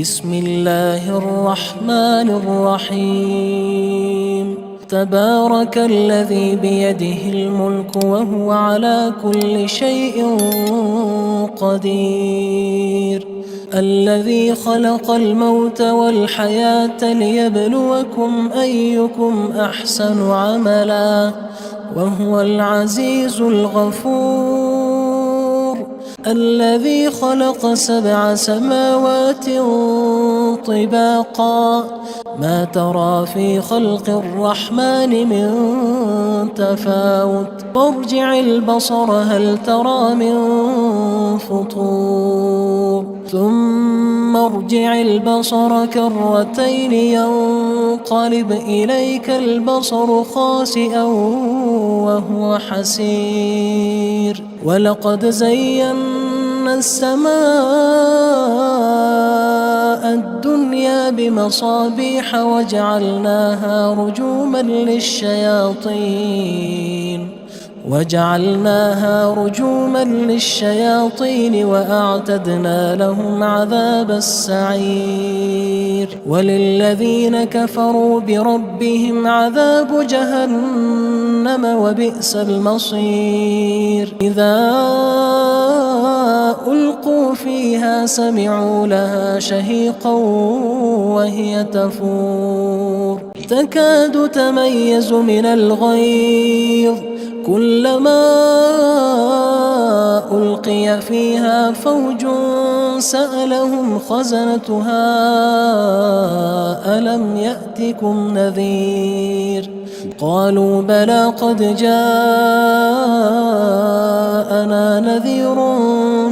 بسم الله الرحمن الرحيم. تبارك الذي بيده الملك وهو على كل شيء قدير. الذي خلق الموت والحياة ليبلوكم أيكم أحسن عملا وهو العزيز الغفور. الذي خلق 7 سماوات طباقا ما ترى في خلق الرحمن من تفاوت وارجع البصر هل ترى من فطور ثم ارجع البصر كرتين ينقلب إليك البصر خاسئا وهو حسير. ولقد زينا السماء الدنيا بمصابيح وجعلناها رجوما للشياطين وأعتدنا لهم عذاب السعير. وللذين كفروا بربهم عذاب جهنم وبئس المصير. إذا ألقوا فيها سمعوا لها شهيقا وهي تفور تكاد تميز من الغيظ كلما ألقي فيها فوج سألهم خزنتها ألم يأتكم نذير قالوا بلى قد جاءنا نذير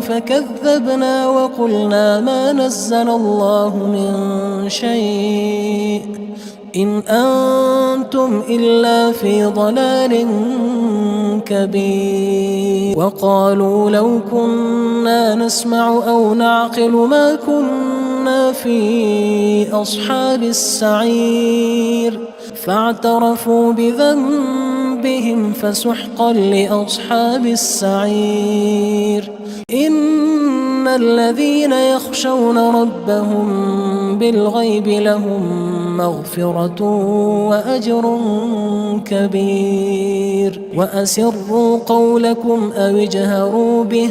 فكذبنا وقلنا ما نزل الله من شيء إن أنتم إلا في ضلال كبير. وقالوا لو كنا نسمع أو نعقل ما كنا في أصحاب السعير فاعترفوا بذنبهم فسحقا لأصحاب السعير. إن الذين يخشون ربهم بالغيب لهم مغفرة وأجر كبير. وأسروا قولكم أو اجهروا به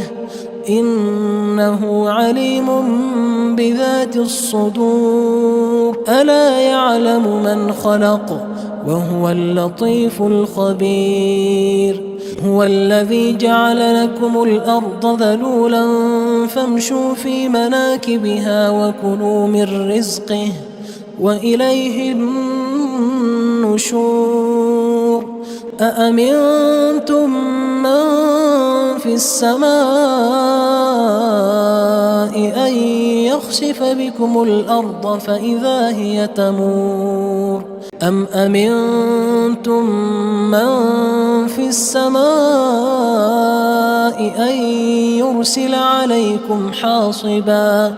إنه عليم بذات الصدور. ألا يعلم من خلق وهو اللطيف الخبير. هو الذي جعل لكم الأرض ذلولا فامشوا في مناكبها وكلوا من رزقه وإليه النشور. أأمنتم من في السماء أن يخسف بكم الأرض فإذا هي تمور أم أمنتم من في السماء أن يرسل عليكم حاصبا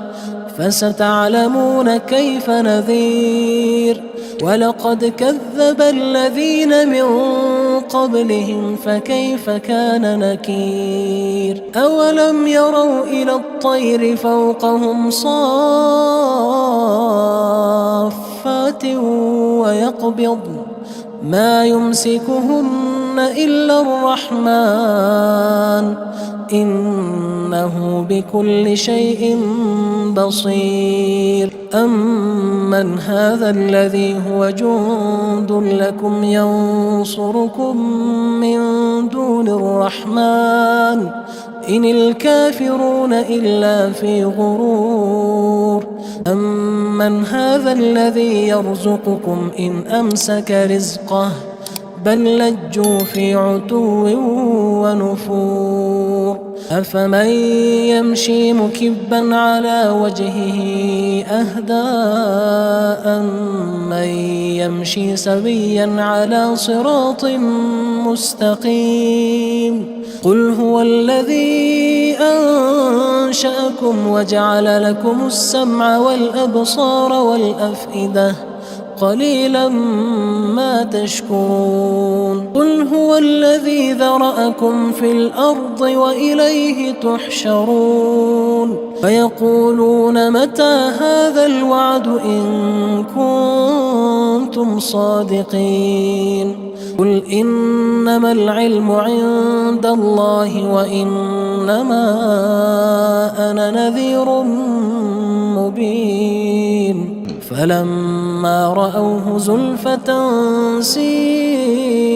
فستعلمون كيف نذير. ولقد كذب الذين من قبلهم فكيف كان نكير. أولم يروا إلى الطير فوقهم صافات ويقبضن ما يمسكهن إلا الرحمن إنه بكل شيء بصير. أمن هذا الذي هو جند لكم ينصركم من دون الرحمن إن الكافرون إلا في غرور. أمن هذا الذي يرزقكم إن أمسك رزقه بل لجوا في عتو ونفور. أفمن يمشي مكبا على وجهه أهدى أمن يمشي سويا على صراط مستقيم. قل هو الذي أنشأكم وجعل لكم السمع والأبصار والأفئدة قليلا ما تشكرون قل هو الذي ذرأكم في الأرض وإليه تحشرون فيقولون متى هذا الوعد إن كنتم صادقين قل إنما العلم عند الله وإنما أنا نذير مبين فلما رأوه زلفة سيئت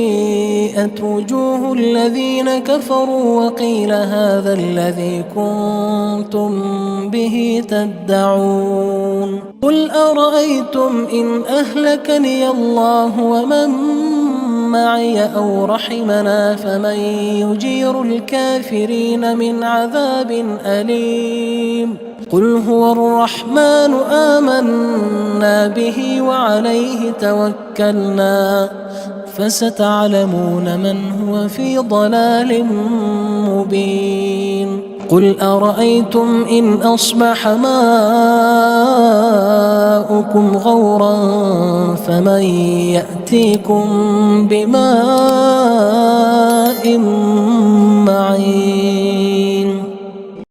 وجوه الذين كفروا وقيل هذا الذي كنتم به تدعون قل أرأيتم إن أهلكني الله ومن معي أو رحمنا فمن يجير الكافرين من عذاب أليم قل هو الرحمن آمنا به وعليه توكلنا فستعلمون من هو في ضلال مبين قل أرأيتم إن أصبح ماؤكم غورا فمن يأتيكم بماء